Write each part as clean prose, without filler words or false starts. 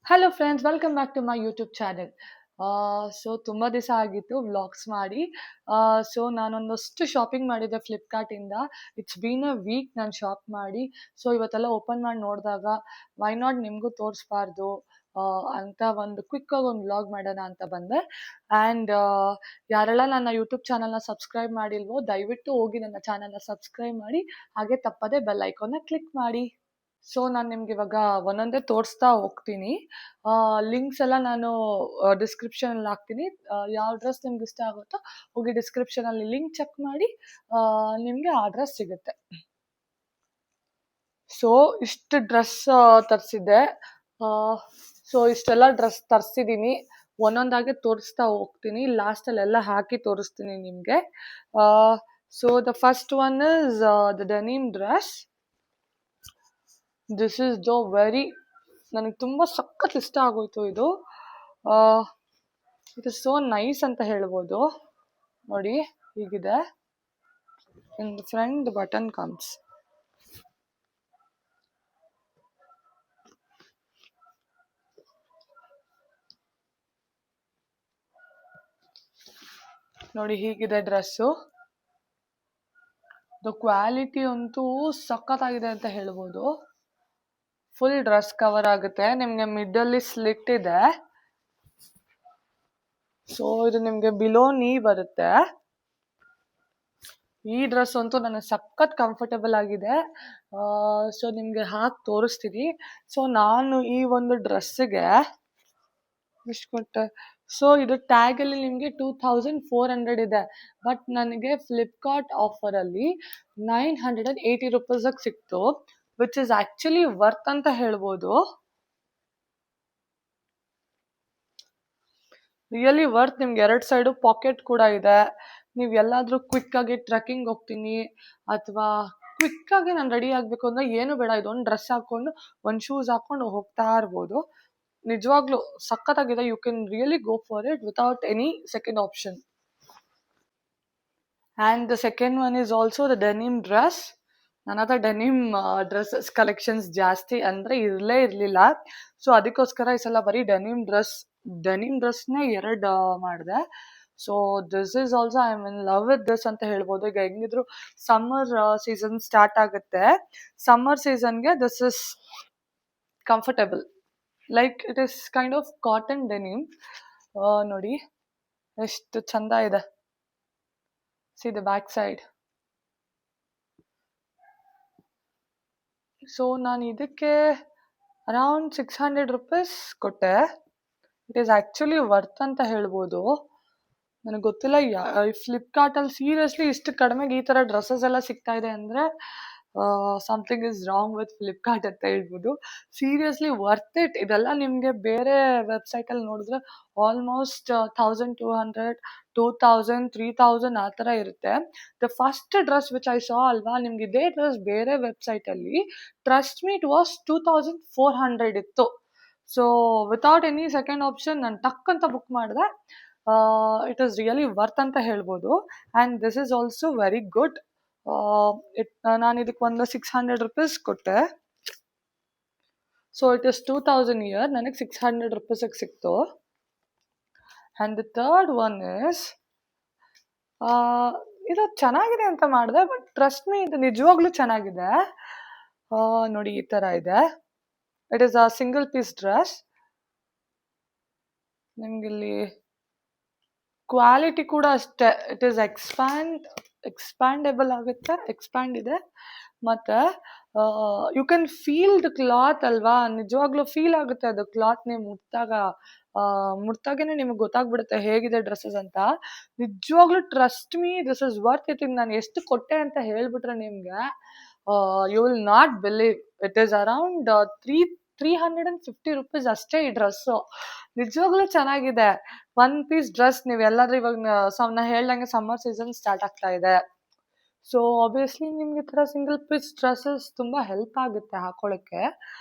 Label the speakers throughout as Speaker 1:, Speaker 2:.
Speaker 1: Hello friends, welcome back to my YouTube channel. So ತುಂಬ ದಿವಸ ಆಗಿತ್ತು ವ್ಲಾಗ್ಸ್ ಮಾಡಿ. ಸೊ ನಾನೊಂದಷ್ಟು ಶಾಪಿಂಗ್ ಮಾಡಿದ್ದೆ ಫ್ಲಿಪ್ಕಾರ್ಟಿಂದ. ಇಟ್ಸ್ ಬೀನ್ ಅ ವೀಕ್ ನಾನು ಶಾಪ್ ಮಾಡಿ. ಸೊ ಇವತ್ತೆಲ್ಲ ಓಪನ್ ಮಾಡಿ ನೋಡಿದಾಗ ವೈ ನಾಟ್ ನಿಮಗೂ ತೋರಿಸ್ಬಾರ್ದು ಅಂತ ಒಂದು ಕ್ವಿಕ್ಕಾಗಿ ಒಂದು ವ್ಲಾಗ್ ಮಾಡೋಣ ಅಂತ ಬಂದೆ. ಆ್ಯಂಡ್ ಯಾರೆಲ್ಲ ನನ್ನ ಯೂಟ್ಯೂಬ್ ಚಾನಲ್ನ ಸಬ್ಸ್ಕ್ರೈಬ್ ಮಾಡಿಲ್ವೋ ದಯವಿಟ್ಟು ಹೋಗಿ ನನ್ನ ಚಾನಲ್ನ ಸಬ್ಸ್ಕ್ರೈಬ್ ಮಾಡಿ, ಹಾಗೆ ತಪ್ಪದೆ ಬೆಲ್ ಐಕಾನ್ನ ಕ್ಲಿಕ್ ಮಾಡಿ. ಸೊ ನಾನು ನಿಮ್ಗೆ ಇವಾಗ ಒಂದೊಂದೇ ತೋರಿಸ್ತಾ ಹೋಗ್ತೀನಿ. ಲಿಂಕ್ಸ್ ಎಲ್ಲ ನಾನು ಡಿಸ್ಕ್ರಿಪ್ಷನಲ್ಲಿ ಹಾಕ್ತೀನಿ. ಯಾವ ಡ್ರೆಸ್ ನಿಮ್ಗೆ ಇಷ್ಟ ಆಗುತ್ತೋ ಹೋಗಿ ಡಿಸ್ಕ್ರಿಪ್ಷನಲ್ಲಿ ಲಿಂಕ್ ಚೆಕ್ ಮಾಡಿ, ನಿಮಗೆ ಆ ಡ್ರೆಸ್ ಸಿಗುತ್ತೆ. ಸೊ ಇಷ್ಟು ಡ್ರೆಸ್ ತರಿಸಿದ್ದೆ. ಸೊ ಇಷ್ಟೆಲ್ಲ ಡ್ರೆಸ್ ತರಿಸಿದ್ದೀನಿ. ಒಂದೊಂದಾಗೆ ತೋರಿಸ್ತಾ ಹೋಗ್ತೀನಿ. ಲಾಸ್ಟಲ್ಲಿ ಎಲ್ಲ ಹಾಕಿ ತೋರಿಸ್ತೀನಿ ನಿಮಗೆ. So the first one is the denim dress. This is the very, ನನಗೆ ತುಂಬ ಸಖತ್ ಇಷ್ಟ ಆಗೋಯ್ತು ಇದು. ಇಟ್ ಇಸ್ ಸೋ ನೈಸ್ ಅಂತ ಹೇಳ್ಬೋದು. ನೋಡಿ ಹೀಗಿದೆ. In front the button comes. ನೋಡಿ ಹೀಗಿದೆ ಡ್ರೆಸ್ಸು. ದ ಕ್ವಾಲಿಟಿ ಅಂತೂ ಸಖತ್ತಾಗಿದೆ ಅಂತ ಹೇಳ್ಬೋದು. ಫುಲ್ ಡ್ರೆಸ್ ಕವರ್ ಆಗುತ್ತೆ. ನಿಮಗೆ ಮಿಡಲ್ಲಿ ಸ್ಲಿಟ್ ಇದೆ. ಸೊ ಇದು ನಿಮಗೆ ಬಿಲೋ ನೀ ಬರುತ್ತೆ. ಈ ಡ್ರೆಸ್ ಅಂತೂ ನನಗೆ ಸಖತ್ ಕಂಫರ್ಟಬಲ್ ಆಗಿದೆ. ಸೊ ನಿಮಗೆ ಹಾಕಿ ತೋರಿಸ್ತೀನಿ. ಸೊ ನಾನು ಈ ಒಂದು ಡ್ರೆಸ್ಸಿಗೆ ಎಷ್ಟು ಕೊಟ್ಟೆ? ಸೊ ಇದು ಟ್ಯಾಗಲ್ಲಿ ನಿಮಗೆ 2400 ಇದೆ. ಬಟ್ ನನಗೆ ಫ್ಲಿಪ್ಕಾರ್ಟ್ ಆಫರಲ್ಲಿ 980 ರುಪೀಸಿಗೆ ಸಿಕ್ತು, ವಿಚ್ ಇಸ್ ಆ್ಯಕ್ಚುಲಿ ವರ್ತ್ ಅಂತ ಹೇಳ್ಬೋದು. Really worth. ನಿಮ್ಗೆ 2 ಸೈಡು ಪಾಕೆಟ್ ಕೂಡ ಇದೆ. ನೀವು ಎಲ್ಲಾದರೂ ಕ್ವಿಕ್ಕಾಗಿ ಟ್ರೆಕ್ಕಿಂಗ್ ಹೋಗ್ತೀನಿ ಅಥವಾ ಕ್ವಿಕ್ಕಾಗಿ ನಾನು ರೆಡಿ ಆಗಬೇಕು ಅಂದರೆ ಏನು ಬೇಡ, ಇದೊಂದು ಡ್ರೆಸ್ ಹಾಕ್ಕೊಂಡು ಒಂದು ಶೂಸ್ ಹಾಕ್ಕೊಂಡು ಹೋಗ್ತಾ ಇರ್ಬೋದು. ನಿಜವಾಗ್ಲೂ ಸಖತ್ತಾಗಿದೆ. You can really go for it without any second option. And the second one is also the denim dress. ನನ್ನ ಹತ್ರ ಡೆನಿಮ್ ಡ್ರೆಸ್ಸಸ್ ಕಲೆಕ್ಷನ್ಸ್ ಜಾಸ್ತಿ ಅಂದರೆ ಇರಲಿಲ್ಲ. ಸೊ ಅದಕ್ಕೋಸ್ಕರ ಈ ಸಲ ಬರೀ ಡೆನಿಮ್ ಡ್ರೆಸ್ನೇ 2 ಮಾಡಿದೆ. So this is also I am in love with this ಅಂತ ಹೇಳ್ಬೋದು. ಈಗ ಹೆಂಗಿದ್ರು ಸಮ್ಮರ್ ಸೀಸನ್ ಸ್ಟಾರ್ಟ್ ಆಗುತ್ತೆ. ಸಮ್ಮರ್ ಸೀಸನ್ಗೆ this is comfortable. Like it is kind of cotton denim. ನೋಡಿ ಎಷ್ಟು ಚಂದ ಇದೆ. See the back side. So ನಾನು ಇದಕ್ಕೆ ಅರೌಂಡ್ 600 ರುಪೀಸ್ ಕೊಟ್ಟೆ. ಇಟ್ ಈಸ್ ಆ್ಯಕ್ಚುಲಿ ವರ್ತ್ ಅಂತ ಹೇಳ್ಬೋದು. ನನಗೆ ಗೊತ್ತಿಲ್ಲ ಫ್ಲಿಪ್ಕಾರ್ಟಲ್ಲಿ ಸೀರಿಯಸ್ಲಿ ಇಷ್ಟು ಕಡಿಮೆಗೆ ಈ ಥರ ಡ್ರೆಸ್ಸಸ್ ಎಲ್ಲ ಸಿಗ್ತಾ ಇದೆ ಅಂದರೆ something is wrong with Flipkart ಅಂತ ಹೇಳ್ಬೋದು. Seriously worth it. ಇದೆಲ್ಲ ನಿಮಗೆ ಬೇರೆ ವೆಬ್ಸೈಟಲ್ಲಿ ನೋಡಿದ್ರೆ ಆಲ್ಮೋಸ್ಟ್ 1200, 2000, 3000 ಆ ಥರ ಇರುತ್ತೆ. The first dress which I saw ಅಲ್ವಾ, ನಿಮ್ಗೆ ಇದೇ ಡ್ರೆಸ್ ಬೇರೆ ವೆಬ್ಸೈಟಲ್ಲಿ ಟ್ರಸ್ಟ್ ಮೀ ಇಟ್ ವಾಸ್ 2400 ಇತ್ತು. So without any second option ನಾನು ಟಕ್ ಅಂತ ಬುಕ್ ಮಾಡಿದೆ. ಇಟ್ ಈಸ್ ರಿಯಲಿ ವರ್ತ್ ಅಂತ ಹೇಳ್ಬೋದು. And this is also very good. ನಾನು ಇದಕ್ಕೆ ಒಂದು 600 ರುಪೀಸ್ ಕೊಟ್ಟೆ. So it is 2000 year. ನನಗೆ 600 ರುಪೀಸಿಗೆ ಸಿಕ್ತು. And the third one is, ಇದು ಚೆನ್ನಾಗಿದೆ ಅಂತ ಮಾಡಿದೆ, ಬಟ್ ಟ್ರಸ್ಟ್ ಮೀ ಇದು ನಿಜವಾಗ್ಲೂ ಚೆನ್ನಾಗಿದೆ. ನೋಡಿ ಈ ಥರ ಇದೆ. It is a single piece dress. ನಿಮಗಿಲ್ಲಿ ಕ್ವಾಲಿಟಿ ಕೂಡ ಅಷ್ಟೇ. ಇಟ್ ಈಸ್ ಎಕ್ಸ್ಪ್ಯಾಂಡೇಬಲ್ ಆಗುತ್ತೆ. ಎಕ್ಸ್ಪ್ಯಾಂಡ್ ಇದೆ. ಮತ್ತು you can feel the cloth ಅಲ್ವಾ, ನಿಜವಾಗ್ಲೂ ಫೀಲ್ ಆಗುತ್ತೆ ಅದು ಕ್ಲಾತ್. ನೀವು ಮುಟ್ತಾಗೇ ನಿಮಗೆ ಗೊತ್ತಾಗ್ಬಿಡುತ್ತೆ ಹೇಗಿದೆ ಡ್ರೆಸ್ಸಸ್ ಅಂತ. ನಿಜವಾಗ್ಲೂ trust me this is worth it. ನಾನು ಎಷ್ಟು ಕೊಟ್ಟೆ ಅಂತ ಹೇಳ್ಬಿಟ್ರೆ ನಿಮಗೆ you will not believe. It is around 350 rupees ಅಷ್ಟೇ ಈ ಡ್ರೆಸ್ಸು. ನಿಜವಾಗ್ಲೂ ಚೆನ್ನಾಗಿದೆ. 1 ಪೀಸ್ ಡ್ರೆಸ್ ನೀವು ಎಲ್ಲಾದ್ರೂ ಇವಾಗ ನಾ ಹೇಳ್ದಂಗೆ ಸಮ್ಮರ್ ಸೀಸನ್ ಸ್ಟಾರ್ಟ್ ಆಗ್ತಾ ಇದೆ. ಸೊ ಆಬ್ವಿಯಸ್ಲಿ ನಿಮ್ಗೆ ಈ ಥರ ಸಿಂಗಲ್ ಪೀಸ್ ಡ್ರೆಸ್ಸಸ್ ತುಂಬ ಹೆಲ್ಪ್ ಆಗುತ್ತೆ ಹಾಕೊಳ್ಳೋಕ್ಕೆ.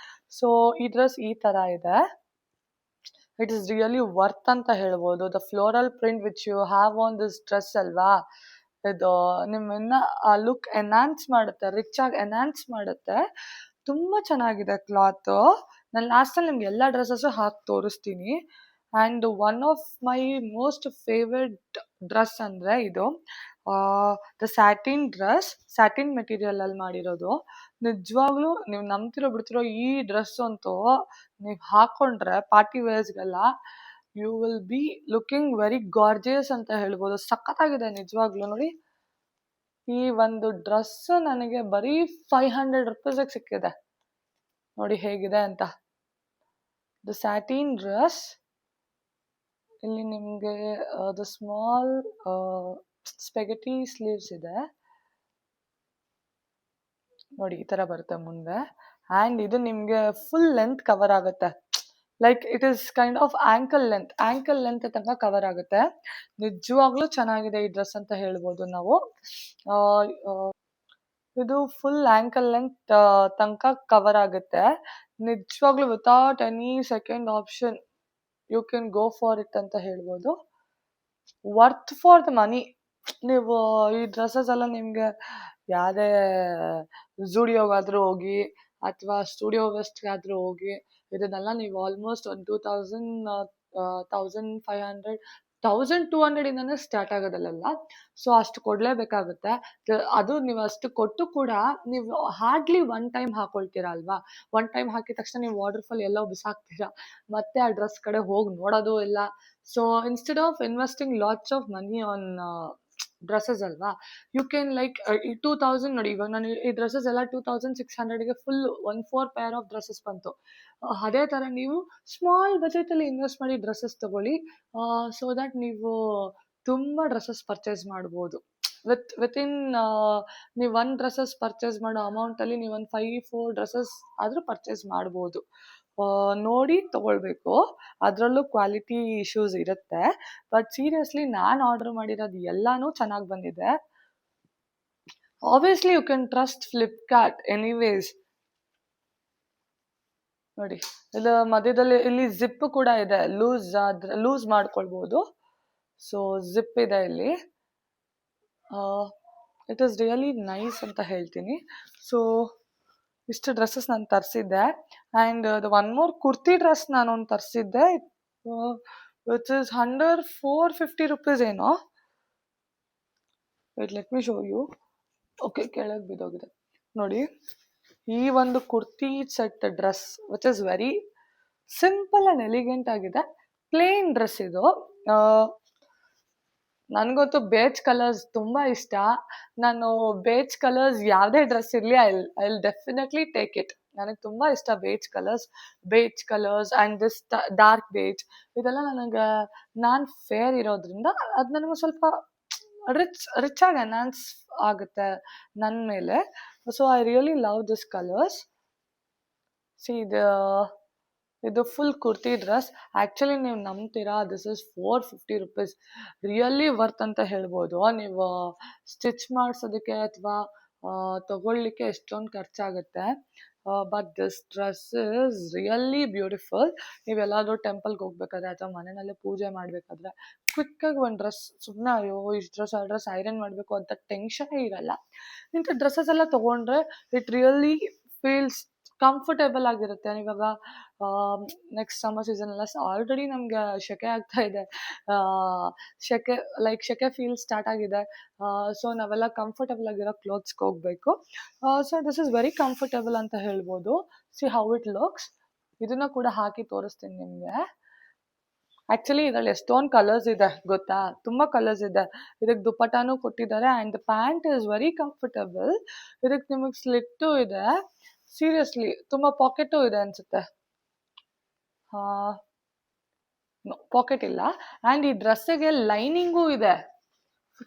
Speaker 1: ಸೊ ಈ ಡ್ರೆಸ್ ಈ ಥರ ಇದೆ. ಇಟ್ ಇಸ್ ರಿಯಲಿ ವರ್ತ್ ಅಂತ ಹೇಳ್ಬೋದು. The floral print which you have on this dress ಅಲ್ವಾ, ಇದು ನಿಮ್ಮನ್ನ ಆ ಲುಕ್ ಎನ್ಹಾನ್ಸ್ ಮಾಡುತ್ತೆ, ರಿಚ್ ಆಗಿ ಎನ್ಹಾನ್ಸ್ ಮಾಡುತ್ತೆ. ತುಂಬ ಚೆನ್ನಾಗಿದೆ ಕ್ಲಾತು. ನಾನು ಲಾಸ್ಟಲ್ಲಿ ನಿಮ್ಗೆ ಎಲ್ಲ ಡ್ರೆಸ್ಸಸ್ಸು ಹಾಕಿ ತೋರಿಸ್ತೀನಿ. And one of my most favourite dress ಅಂದರೆ ಇದು ದ ಸ್ಯಾಟಿನ್ ಡ್ರೆಸ್, ಸ್ಯಾಟಿನ್ ಮೆಟೀರಿಯಲಲ್ಲಿ ಮಾಡಿರೋದು. ನಿಜವಾಗ್ಲೂ ನೀವು ನಂಬ್ತಿರೋ ಬಿಡ್ತಿರೋ ಈ ಡ್ರೆಸ್ ಅಂತೂ ನೀವು ಹಾಕ್ಕೊಂಡ್ರೆ ಪಾರ್ಟಿ ವೇರ್ಸ್ಗೆಲ್ಲ you will be looking very gorgeous ಅಂತ ಹೇಳ್ಬೋದು. ಸಖತ್ತಾಗಿದೆ ನಿಜವಾಗ್ಲೂ. ನೋಡಿ, ಈ ಒಂದು ಡ್ರೆಸ್ ನನಗೆ ಬರೀ 500 ರುಪೀಸಿಗೆ ಸಿಕ್ಕಿದೆ. ನೋಡಿ ಹೇಗಿದೆ ಅಂತ. ದ ಸ್ಯಾಟಿನ್ ಡ್ರೆಸ್, ಇಲ್ಲಿ ನಿಮಗೆ ದ ಸ್ಮಾಲ್ ಸ್ಪೆಗೆಟಿ ಸ್ಲೀವ್ಸ್ ಇದೆ ನೋಡಿ, ಈ ಥರ ಬರುತ್ತೆ ಮುಂದೆ. ಆ್ಯಂಡ್ ಇದು ನಿಮಗೆ ಫುಲ್ ಲೆಂತ್ ಕವರ್ ಆಗುತ್ತೆ. Like it is kind of ankle length ತನಕ ಕವರ್ ಆಗುತ್ತೆ. ನಿಜವಾಗ್ಲೂ ಚೆನ್ನಾಗಿದೆ ಈ ಡ್ರೆಸ್ ಅಂತ ಹೇಳ್ಬೋದು ನಾವು. ಇದು ಫುಲ್ ಆ್ಯಂಕಲ್ ಲೆಂತ್ ತನಕ ಕವರ್ ಆಗುತ್ತೆ. ನಿಜವಾಗ್ಲೂ without any second option you can go for it ಅಂತ ಹೇಳ್ಬೋದು. Worth for the money. ನೀವು ಈ ಡ್ರೆಸ್ಸಸ್ ಎಲ್ಲ ನಿಮಗೆ ಯಾವುದೇ ಝೂಡಿಯೋಗಾದರೂ ಹೋಗಿ ಅಥವಾ ಸ್ಟುಡಿಯೋ ವೆಸ್ಟ್ಗಾದರೂ ಹೋಗಿ ಇದನ್ನೆಲ್ಲ ನೀವು ಆಲ್ಮೋಸ್ಟ್ ಒಂದು 1500 1200 ಇಂದನೇ ಸ್ಟಾರ್ಟ್ ಆಗೋದಲ್ಲೆಲ್ಲ. ಸೊ ಅಷ್ಟು ಕೊಡಲೇಬೇಕಾಗುತ್ತೆ. ಅದು ನೀವು ಅಷ್ಟು ಕೊಟ್ಟು ಕೂಡ ನೀವು ಹಾರ್ಡ್ಲಿ ಒನ್ ಟೈಮ್ ಹಾಕೊಳ್ತೀರಾ ಅಲ್ವಾ. ಒನ್ ಟೈಮ್ ಹಾಕಿದ ತಕ್ಷಣ ನೀವು ವಾಟರ್ಫಾಲ್ ಎಲ್ಲೋ ಬಿಸಾಕ್ತೀರಾ, ಮತ್ತೆ ಆ ಡ್ರೆಸ್ ಕಡೆ ಹೋಗಿ ನೋಡೋದು ಇಲ್ಲ. So instead of investing lots of money on dresses ಅಲ್ವಾ, ಯು ಕ್ಯಾನ್ ಲೈಕ್ ಈ 2000 ನೋಡಿ, ಇವಾಗ ನಾನು ಈ ಡ್ರೆಸ್ಸಸ್ ಎಲ್ಲ 2600ಗೆ ಫುಲ್ 4 ಪೇರ್ ಆಫ್ ಡ್ರೆಸ್ಸಸ್ ಬಂತು. ಅದೇ ಥರ ನೀವು ಸ್ಮಾಲ್ ಬಜೆಟಲ್ಲಿ ಇನ್ವೆಸ್ಟ್ ಮಾಡಿ ಡ್ರೆಸ್ಸಸ್ ತಗೊಳ್ಳಿ. ಸೊ ದ್ಯಾಟ್ ನೀವು ತುಂಬ ಡ್ರೆಸ್ಸಸ್ ಪರ್ಚೇಸ್ ಮಾಡ್ಬೋದು. ವಿತಿನ್ ನೀವು 1 ಡ್ರೆಸ್ಸಸ್ ಪರ್ಚೇಸ್ ಮಾಡೋ ಅಮೌಂಟಲ್ಲಿ ನೀವು ಒಂದು 5-4 ಡ್ರೆಸ್ಸಸ್ ಆದರೂ ಪರ್ಚೇಸ್ ಮಾಡ್ಬೋದು. ನೋಡಿ ತಗೊಳ್ಬೇಕು. ಅದರಲ್ಲೂ ಕ್ವಾಲಿಟಿ ಇಶ್ಯೂಸ್ ಇರುತ್ತೆ. ಬಟ್ ಸೀರಿಯಸ್ಲಿ ನಾನು ಆರ್ಡರ್ ಮಾಡಿರೋದು ಎಲ್ಲಾನು ಚೆನ್ನಾಗಿ ಬಂದಿದೆ. Obviously you can trust Flipkart anyways. ನೋಡಿ, ಇದು ಮಧ್ಯದಲ್ಲಿ ಇಲ್ಲಿ ಜಿಪ್ ಕೂಡ ಇದೆ, ಲೂಸ್ ಮಾಡ್ಕೊಳ್ಬೋದು. ಸೊ ಜಿಪ್ ಇದೆ ಇಲ್ಲಿ. ಇಟ್ ಈಸ್ ರಿಯಲಿ ನೈಸ್ ಅಂತ ಹೇಳ್ತೀನಿ. ಸೊ ಇಷ್ಟು ಡ್ರೆಸ್ಸಸ್ ನಾನು ತರಿಸಿದ್ದೆ. ಆ್ಯಂಡ್ ಅದು ಒನ್ ಮೋರ್ ಕುರ್ತಿ ಡ್ರೆಸ್ ನಾನು ಒಂದು ತರಿಸಿದ್ದೆ, ವಿಚ್ ಇಸ್ ಅಂಡರ್ 450 ರುಪೀಸ್ ಏನೋ. Wait, let me show you. Okay, ಕೆಳಗೆ ಬಿದ್ದೋಗಿದೆ ನೋಡಿ. ಈ ಒಂದು kurti set dress which is very simple and elegant ಆಗಿದೆ. ಪ್ಲೇನ್ ಡ್ರೆಸ್ ಇದು. ನನಗಂತೂ ಬೇಜ್ ಕಲರ್ಸ್ ತುಂಬ ಇಷ್ಟ. ನಾನು ಬೇಜ್ ಕಲರ್ಸ್ ಯಾವುದೇ ಡ್ರೆಸ್ ಇರಲಿ I will definitely take it. ನನಗೆ ತುಂಬ ಇಷ್ಟ beige colours and this dark beige. ಇದೆಲ್ಲ ನಾನು ಫೇರ್ ಇರೋದ್ರಿಂದ ಅದು ನನಗೆ ಸ್ವಲ್ಪ ರಿಚ್ ಆಗಿ ಎನ್ಹಾನ್ಸ್ ಆಗುತ್ತೆ ನನ್ನ ಮೇಲೆ. So I really love this colours. See ಇದು ಫುಲ್ ಕುರ್ತಿ ಡ್ರೆಸ್. ಆ್ಯಕ್ಚುಲಿ ನೀವು ನಂಬ್ತೀರಾ, this is 450 rupees. Really worth ಅಂತ ಹೇಳ್ಬೋದು. ನೀವು ಸ್ಟಿಚ್ ಮಾಡಿಸೋದಕ್ಕೆ ಅಥವಾ ತಗೊಳ್ಳಿಕ್ಕೆ ಎಷ್ಟೊಂದು ಖರ್ಚಾಗುತ್ತೆ. But this dress is really beautiful. ನೀವೆಲ್ಲಾದರೂ ಟೆಂಪಲ್ಗೆ ಹೋಗ್ಬೇಕಾದ್ರೆ ಅಥವಾ ಮನೆಯಲ್ಲೇ ಪೂಜೆ ಮಾಡಬೇಕಾದ್ರೆ ಕ್ವಿಕ್ಕಾಗಿ ಒಂದು ಡ್ರೆಸ್, ಸುಮ್ಮನೆ ಅಯ್ಯೋ ಇಷ್ಟು ಆ ಡ್ರೆಸ್ ಐರನ್ ಮಾಡಬೇಕು ಅಂತ ಟೆನ್ಷನೇ ಇರಲ್ಲ. ಇಂಥ ಡ್ರೆಸ್ಸಸ್ ಎಲ್ಲ ತೊಗೊಂಡ್ರೆ ಇಟ್ ರಿಯಲಿ ಫೀಲ್ಸ್ ಕಂಫರ್ಟೇಬಲ್ ಆಗಿರುತ್ತೆ. ಇವಾಗ ನೆಕ್ಸ್ಟ್ ಸಮ್ಮರ್ ಸೀಸನ್ ಎಲ್ಲ ಆಲ್ರೆಡಿ ನಮಗೆ ಸೆಕೆ ಆಗ್ತಾ ಇದೆ. ಸೆಕೆ ಫೀಲ್ ಸ್ಟಾರ್ಟ್ ಆಗಿದೆ. ಸೊ ನಾವೆಲ್ಲ ಕಂಫರ್ಟೇಬಲ್ ಆಗಿರೋ ಕ್ಲೋತ್ಸ್ಗೆ ಹೋಗಬೇಕು. So this is very comfortable ಅಂತ ಹೇಳ್ಬೋದು. C how it looks. ಇದನ್ನ ಕೂಡ ಹಾಕಿ ತೋರಿಸ್ತೀನಿ ನಿಮಗೆ. ಆ್ಯಕ್ಚುಲಿ ಇದರಲ್ಲಿ ಎಷ್ಟೊಂದು ಕಲರ್ಸ್ ಇದೆ ಗೊತ್ತಾ, ತುಂಬ ಕಲರ್ಸ್ ಇದೆ. ಇದಕ್ಕೆ ದುಪಟ್ಟಾನು ಕೊಟ್ಟಿದ್ದಾರೆ and the pant is very comfortable. ಇದಕ್ಕೆ ನಿಮಗೆ ಸ್ಲಿಟ್ಟು ಇದೆ. ಸೀರಿಯಸ್ಲಿ ತುಂಬ ಪಾಕೆಟು ಇದೆ ಅನಿಸುತ್ತೆ. ಪಾಕೆಟ್ ಇಲ್ಲ. ಆ್ಯಂಡ್ ಈ ಡ್ರೆಸ್ಸಿಗೆ ಲೈನಿಂಗೂ ಇದೆ.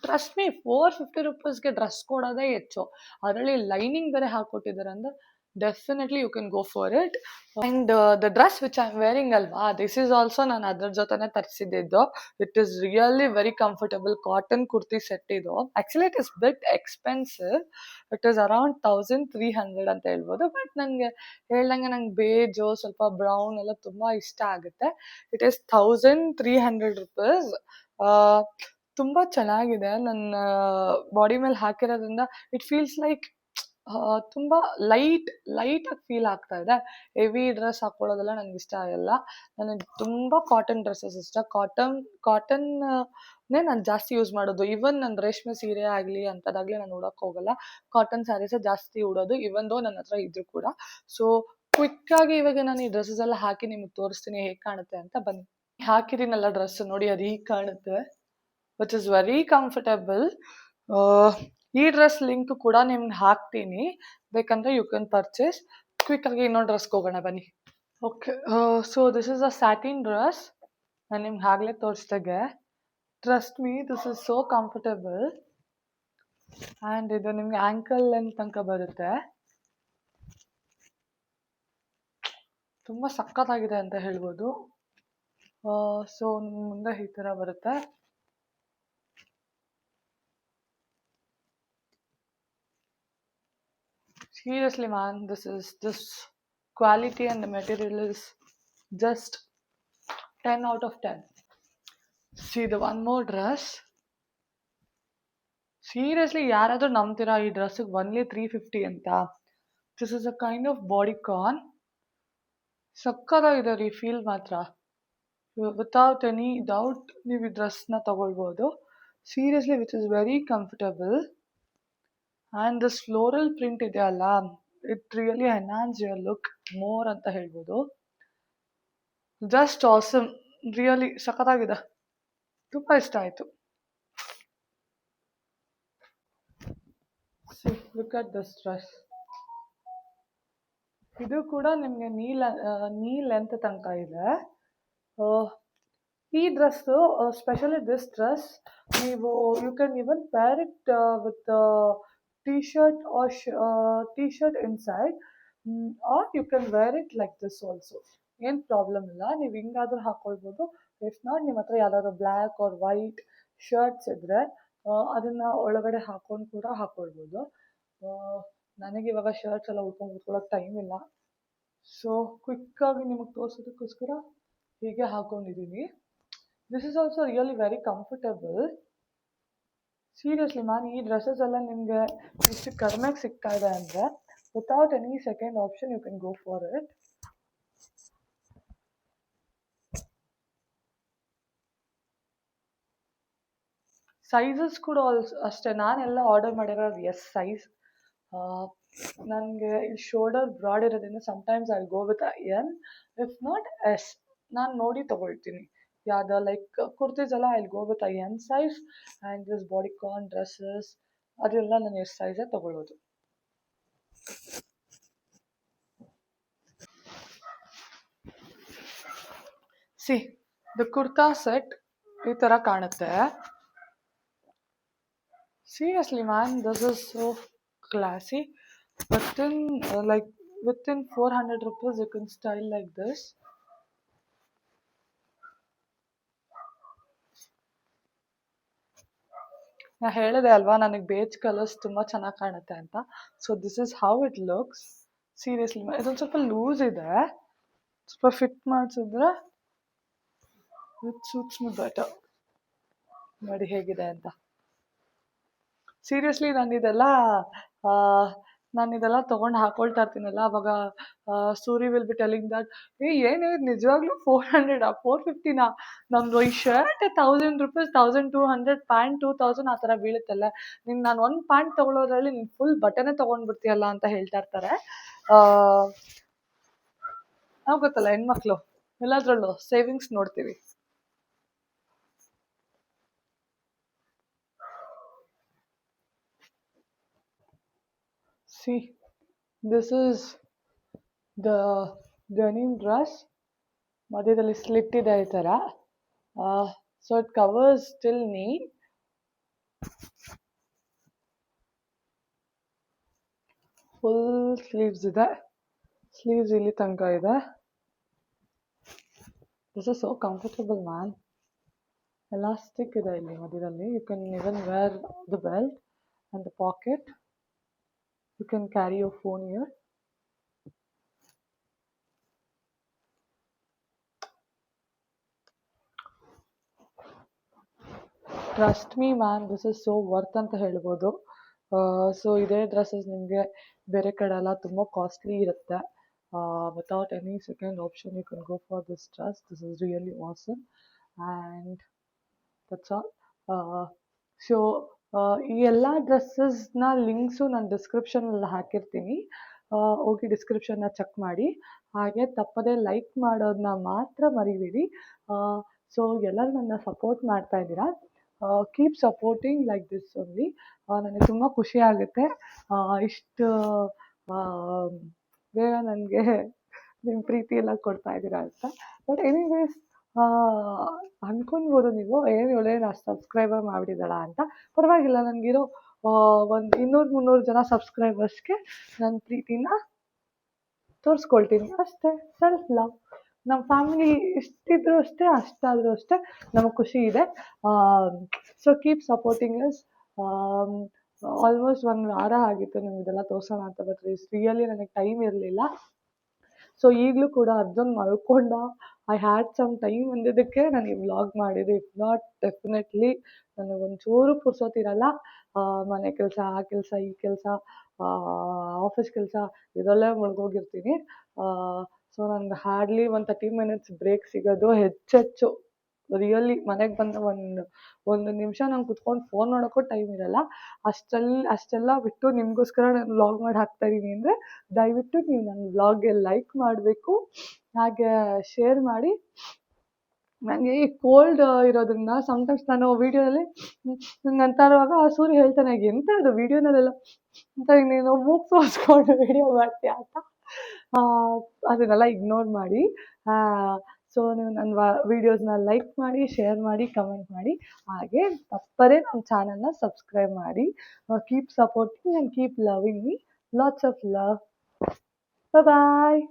Speaker 1: ಟ್ರಸ್ಟ್ ಮೀ, 450 ರುಪೀಸ್ಗೆ ಡ್ರೆಸ್ ಕೊಡೋದೇ ಹೆಚ್ಚು. ಅದರಲ್ಲಿ ಲೈನಿಂಗ್ ಬೇರೆ ಹಾಕ್ಕೊಟ್ಟಿದ್ದಾರೆ ಅಂದರೆ definitely you can go for it. And the dress which I am wearing ಅಲ್ವಾ, ದಿಸ್ ಈಸ್ ಆಲ್ಸೋ ನಾನು ಅದ್ರ ಜೊತೆನೇ ತರಿಸಿದ್ದು. It is really very comfortable cotton kurti set ಇದು. Actually it is bit expensive. It is around 1300 ಅಂತ ಹೇಳ್ಬೋದು. But ನನಗೆ ಹೇಳ್ದಂಗೆ ನಂಗೆ ಬೇಜು ಸ್ವಲ್ಪ ಬ್ರೌನ್ ಎಲ್ಲ ತುಂಬ ಇಷ್ಟ ಆಗುತ್ತೆ. It is 1300 rupees. ತುಂಬ ಚೆನ್ನಾಗಿದೆ. ನನ್ನ ಬಾಡಿ ಮೇಲೆ ಹಾಕಿರೋದ್ರಿಂದ ಇಟ್ ಫೀಲ್ಸ್ ಲೈಕ್ ತುಂಬ ಲೈಟಾಗಿ ಫೀಲ್ ಆಗ್ತಾ ಇದೆ. ಹೆವಿ ಡ್ರೆಸ್ ಹಾಕೊಳ್ಳೋದೆಲ್ಲ ನನಗೆ ಇಷ್ಟ ಆಗಲ್ಲ. ನನಗೆ ತುಂಬ ಕಾಟನ್ ಡ್ರೆಸ್ಸಸ್ ಇಷ್ಟ. ಕಾಟನ್ನೇ ನಾನು ಜಾಸ್ತಿ ಯೂಸ್ ಮಾಡೋದು. ಈವನ್ ನಾನು ರೇಷ್ಮೆ ಸೀರೆ ಆಗಲಿ ಅಂಥದ್ದಾಗಲಿ ನಾನು ಉಡೋಕ್ಕೆ ಹೋಗಲ್ಲ. ಕಾಟನ್ ಸ್ಯಾರೀಸೇ ಜಾಸ್ತಿ ಉಡೋದು, ಈವನ್ ದೋ ನನ್ನ ಹತ್ರ ಇದ್ರೂ ಕೂಡ. ಸೊ ಕ್ವಿಕ್ಕಾಗಿ ಇವಾಗ ನಾನು ಈ ಡ್ರೆಸ್ಸಸ್ ಎಲ್ಲ ಹಾಕಿ ನಿಮಗೆ ತೋರಿಸ್ತೀನಿ ಹೇಗೆ ಕಾಣುತ್ತೆ ಅಂತ. ಬನ್ನಿ. ಹಾಕಿದ್ದೀನಲ್ಲ ಡ್ರೆಸ್ ನೋಡಿ, ಅದು ಹೀಗೆ ಕಾಣುತ್ತೆ, ವಿಚ್ ಇಸ್ ವೆರಿ ಕಂಫರ್ಟಬಲ್. ಈ ಡ್ರೆಸ್ ಲಿಂಕ್ ಕೂಡ ನಿಮ್ಗೆ ಹಾಕ್ತೀನಿ, ಬೇಕಂದ್ರೆ ಯು ಕ್ಯಾನ್ ಪರ್ಚೇಸ್. ಕ್ವಿಕ್ಕಾಗಿ ಇನ್ನೊಂದು ಡ್ರೆಸ್ಗೆ ಹೋಗೋಣ ಬನ್ನಿ. Okay, so this is a satin dress. ನಾನು ನಿಮ್ಗೆ ಆಗಲೇ ತೋರಿಸ್ದಾಗೆ, trust me, this is so comfortable. And ಇದು ನಿಮ್ಗೆ ಆ್ಯಂಕಲ್ ಲೆಂತ್ ತನಕ ಬರುತ್ತೆ. ತುಂಬ ಸಖತ್ತಾಗಿದೆ ಅಂತ ಹೇಳ್ಬೋದು. ಸೊ ಮುಂದೆ ಈ ಥರ ಬರುತ್ತೆ. Seriously man, this quality and the material is just 10 out of 10. See the one more dress. Seriously, ಯಾರಾದರೂ ನಂಬ್ತೀರಾ ಈ ಡ್ರೆಸ್ಸಿಗೆ ಒನ್ಲಿ 350 ಅಂತ? This is a kind of bodycon. ಸಕ್ಕತ್ತಾಗಿದೆ ರೀ ಫೀಲ್ ಮಾತ್ರ. ವಿತೌಟ್ ಎನಿ ಡೌಟ್ ನೀವು ಈ ಡ್ರೆಸ್ನ ತಗೊಳ್ಬೋದು. Seriously which is very comfortable. And this floral print ಇದೆಯಲ್ಲ, it really enhance your look more ಅಂತ ಹೇಳ್ಬೋದು. ಜಸ್ಟ್ ಆಸಮ್, ರಿಯಲಿ ಸಖತ್ತಾಗಿದೆ, ತುಂಬ ಇಷ್ಟ ಆಯಿತು. Look at this dress. ಇದು ಕೂಡ ನಿಮಗೆ ನೀ ಲೆಂತ್ ತನಕ ಇದೆ. ಈ ಡ್ರೆಸ್ಸು, ಸ್ಪೆಷಲಿ ದಿಸ್ ಡ್ರೆಸ್, ನೀವು you can even pair it with t-shirt or t-shirt inside, or you can wear it like this also. ಏನು ಪ್ರಾಬ್ಲಮ್ ಇಲ್ಲ, ನೀವು ಹಿಂಗಾದ್ರೂ ಹಾಕ್ಕೊಳ್ಬೋದು. ಇಫ್ ನಾಟ್, ನಿಮ್ಮ ಹತ್ರ ಯಾವ್ದಾದ್ರು ಬ್ಲ್ಯಾಕ್ ಆರ್ ವೈಟ್ ಶರ್ಟ್ಸ್ ಇದ್ದರೆ ಅದನ್ನು ಒಳಗಡೆ ಹಾಕ್ಕೊಂಡು ಕೂಡ ಹಾಕ್ಕೊಳ್ಬೋದು. ನನಗಿವಾಗ ಶರ್ಟ್ಸ್ ಎಲ್ಲ ಉಟ್ಕೊಂಡು ಕೂತ್ಕೊಳ್ಳೋಕೆ ಟೈಮ್ ಇಲ್ಲ, ಸೊ ಕ್ವಿಕ್ಕಾಗಿ ನಿಮಗೆ ತೋರಿಸೋದಕ್ಕೋಸ್ಕರ ಹೀಗೆ ಹಾಕ್ಕೊಂಡಿದ್ದೀನಿ. This is also really very comfortable. Seriously man, ಈ ಡ್ರೆಸ್ಸಸ್ ಎಲ್ಲ ನಿಮಗೆ ಇಷ್ಟು ಕಡಿಮೆಗೆ ಸಿಗ್ತಾ ಇದೆ ಅಂದರೆ, without any second option you can go for it. Sizes ಕೂಡ ಅಷ್ಟೇ, ನಾನೆಲ್ಲ ಆರ್ಡರ್ ಮಾಡಿರೋದು ಎಸ್ ಸೈಜ್. ನನಗೆ ಈ ಶೋಲ್ಡರ್ ಬ್ರಾಡ್ ಇರೋದ್ರಿಂದ sometimes I go with M, if not S. ನಾನು ನೋಡಿ ತೊಗೊಳ್ತೀನಿ. ಯಾವ್ದು ಲೈಕ್ ಕುರ್ತೀಸ್ ಎಲ್ಲ I go with M size, and this bodycon dresses ಅದೆಲ್ಲ ನಾನು ಎಸ್ ಸೈಜೇ ತೊಗೊಳ್ಳೋದು. ಸಿ ದ ಕುರ್ತಾ ಸೆಟ್ ಈ ಥರ ಕಾಣುತ್ತೆ. Seriously man, this is so classy. Within 400 rupees you can style like this. ನಾ ಹೇಳಿದೆ ಅಲ್ವಾ, ನನಗೆ ಬೇಜ್ ಕಲರ್ಸ್ ತುಂಬ ಚೆನ್ನಾಗಿ ಕಾಣುತ್ತೆ ಅಂತ. So this is how it looks. Seriously ಇದೊಂದು ಸ್ವಲ್ಪ ಲೂಸ್ ಇದೆ, ಸ್ವಲ್ಪ ಫಿಟ್ ಮಾಡಿಸಿದ್ರೆ ಇಟ್ ಸೂಟ್ಸ್ ಮಿ ಬೆಟರ್. ನೋಡಿ ಹೇಗಿದೆ ಅಂತ. ಸೀರಿಯಸ್ಲಿ ನಾನಿದೆಲ್ಲ ತೊಗೊಂಡು ಹಾಕೊಳ್ತಾ ಇರ್ತೀನಲ್ಲ, ಅವಾಗ Suri will be telling that, ಏನು ನಿಜವಾಗ್ಲೂ 400 450 ನಮ್ಮದು ಈ ಶರ್ಟ್ 1000 ರೂಪೀಸ್, 1200, ಪ್ಯಾಂಟ್ 2000 ಆ ಥರ ಬೀಳುತ್ತಲ್ಲ, ನಾನು ಒಂದು ಪ್ಯಾಂಟ್ ತೊಗೊಳೋದ್ರಲ್ಲಿ ನೀನು ಫುಲ್ ಬಟನೇ ತೊಗೊಂಡ್ಬಿಡ್ತೀಯಲ್ಲ ಅಂತ ಹೇಳ್ತಾ ಇರ್ತಾರೆ. ನಾವು ಗೊತ್ತಲ್ಲ ಹೆಣ್ಮಕ್ಳು ಎಲ್ಲದ್ರಲ್ಲೂ ಸೇವಿಂಗ್ಸ್ ನೋಡ್ತೀವಿ. See, this is the denim dress. ಮಧ್ಯದಲ್ಲಿ ಸ್ಲಿಟ್ ಇದೆ ಈ ಥರ. So it covers till knee. Full sleeves ಇದೆ, ಸ್ಲೀವ್ಸ್ ಇಲ್ಲಿ ತನಕ ಇದೆ. This is so comfortable man. Elastic ಇದೆ ಇಲ್ಲಿ ಮಧ್ಯದಲ್ಲಿ. You can even wear the belt and the pocket. You can carry your phone here. Trust me man, this is so worth ಅಂತ ಹೇಳ್ಬೋದು. So ಇದೇ ಡ್ರೆಸ್ಸಸ್ ನಿಮಗೆ ಬೇರೆ ಕಡೆ ಎಲ್ಲ ತುಂಬ ಕಾಸ್ಟ್ಲಿ ಇರುತ್ತೆ. Without any second option you can go for this dress. This is really awesome and that's all. So ಈ ಎಲ್ಲ ಡ್ರೆಸ್ಸಸ್ನ ಲಿಂಕ್ಸು ನಾನು ಡಿಸ್ಕ್ರಿಪ್ಷನಲ್ಲಿ ಹಾಕಿರ್ತೀನಿ. ಹೋಗಿ ಡಿಸ್ಕ್ರಿಪ್ಷನ್ನ ಚೆಕ್ ಮಾಡಿ. ಹಾಗೆ ತಪ್ಪದೇ ಲೈಕ್ ಮಾಡೋದನ್ನ ಮಾತ್ರ ಮರಿಬೇಡಿ. ಸೊ ಎಲ್ಲರೂ ನನ್ನ ಸಪೋರ್ಟ್ ಮಾಡ್ತಾ ಇದ್ದೀರಾ. Keep supporting like this only. ನನಗೆ ತುಂಬ ಖುಷಿ ಆಗುತ್ತೆ ಇಷ್ಟು ಬೇಗ ನನಗೆ ನಿಮ್ಮ ಪ್ರೀತಿ ಎಲ್ಲ ಕೊಡ್ತಾ ಇದ್ದೀರಾ ಅಂತ. ಬಟ್ ಎನಿವೇಸ್ ಅಂದ್ಕೊಳ್ಬೋದು ನೀವು ಏನು ಇವಳೇನು ಅಷ್ಟು ಸಬ್ಸ್ಕ್ರೈಬರ್ ಮಾಡಿಬಿಟ್ಟಿದ್ದಾಳ ಅಂತ. ಪರವಾಗಿಲ್ಲ, ನನಗಿರೋ ಒಂದು 200-300 ಜನ ಸಬ್ಸ್ಕ್ರೈಬರ್ಸ್ಗೆ ನನ್ನ ಪ್ರೀತಿನ ತೋರಿಸ್ಕೊಳ್ತೀನಿ ಅಷ್ಟೇ. Self love. ನಮ್ಮ ಫ್ಯಾಮಿಲಿ ಇಷ್ಟಿದ್ರು ಅಷ್ಟೇ, ಅಷ್ಟಾದರೂ ಅಷ್ಟೇ ನಮಗೆ ಖುಷಿ ಇದೆ. So keep supporting us. Almost 1 ವಾರ ಆಗಿತ್ತು ನಿಮಗೆಲ್ಲ ತೋರಿಸೋಣ ಅಂತ, ಬಟ್ ರಿಯಲಿ ನನಗೆ ಟೈಮ್ ಇರಲಿಲ್ಲ. ಸೊ ಈಗಲೂ ಕೂಡ ಅರ್ಜುನ್ ಮಲ್ಕೊಂಡ. ಐ ಹ್ಯಾಡ್ ಸಮ್ ಟೈಮ್ ಅಂದಿದ್ದಕ್ಕೆ ನಾನು ಈ ವ್ಲಾಗ್ ಮಾಡಿದೆ. ಇಫ್ ನಾಟ್ ಡೆಫಿನೆಟ್ಲಿ ನನಗೊಂಚೂರು ಪುರ್ಸೊತ್ತಿರಲ್ಲ. ಮನೆ ಕೆಲಸ, ಆ ಕೆಲಸ, ಈ ಕೆಲಸ, ಆಫೀಸ್ ಕೆಲಸ ಇದರಲ್ಲೇ ಮುಳುಗೋಗಿರ್ತೀನಿ. ಸೊ ನನಗೆ ಹಾರ್ಡ್ಲಿ ಒಂದು 30 ಮಿನಿಟ್ಸ್ ಬ್ರೇಕ್ ಸಿಗೋದು ಹೆಚ್ಚೆಚ್ಚು. ರಿಯಲಿ ಮನೆಗೆ ಬಂದ ಒಂದು ನಿಮಿಷ ನಂಗೆ ಕುತ್ಕೊಂಡು ಫೋನ್ ನೋಡೋಕ್ಕೂ ಟೈಮ್ ಇರಲ್ಲ. ಅಷ್ಟೆಲ್ಲ ಬಿಟ್ಟು ನಿಮಗೋಸ್ಕರ ನಾನು ವ್ಲಾಗ್ ಮಾಡಿ ಹಾಕ್ತಾಯಿದ್ದೀನಿ ಅಂದರೆ ದಯವಿಟ್ಟು ನೀವು ನನ್ನ ವ್ಲಾಗ್ಗೆ ಲೈಕ್ ಮಾಡಬೇಕು, ಹಾಗೆ ಶೇರ್ ಮಾಡಿ. ನನಗೆ ಈ ಕೋಲ್ಡ್ ಇರೋದ್ರಿಂದ ಸಮ್ಟೈಮ್ಸ್ ನಾನು ವೀಡಿಯೋದಲ್ಲಿ ನಂಗೆ ಅಂತ ಇರುವಾಗ ಸೂರ್ಯ ಹೇಳ್ತಾನೆ, ಎಂತ ಅದು ವೀಡಿಯೋನಲ್ಲೆಲ್ಲ ಅಂತ ನೀನು ಮೂಗು ತೋರಿಸ್ಕೊಂಡು ವೀಡಿಯೋ ಮಾಡ್ತೀಯ ಅಂತ. ಅದನ್ನೆಲ್ಲ ಇಗ್ನೋರ್ ಮಾಡಿ. ಸೊ ನೀವು ನನ್ನ ವೀಡಿಯೋಸ್ನ ಲೈಕ್ ಮಾಡಿ, ಶೇರ್ ಮಾಡಿ, ಕಮೆಂಟ್ ಮಾಡಿ. ಹಾಗೆ ತಪ್ಪದೇ ನಮ್ಮ ಚಾನಲ್ನ ಸಬ್ಸ್ಕ್ರೈಬ್ ಮಾಡಿ. Keep supporting and keep loving me. Lots of love. Bye.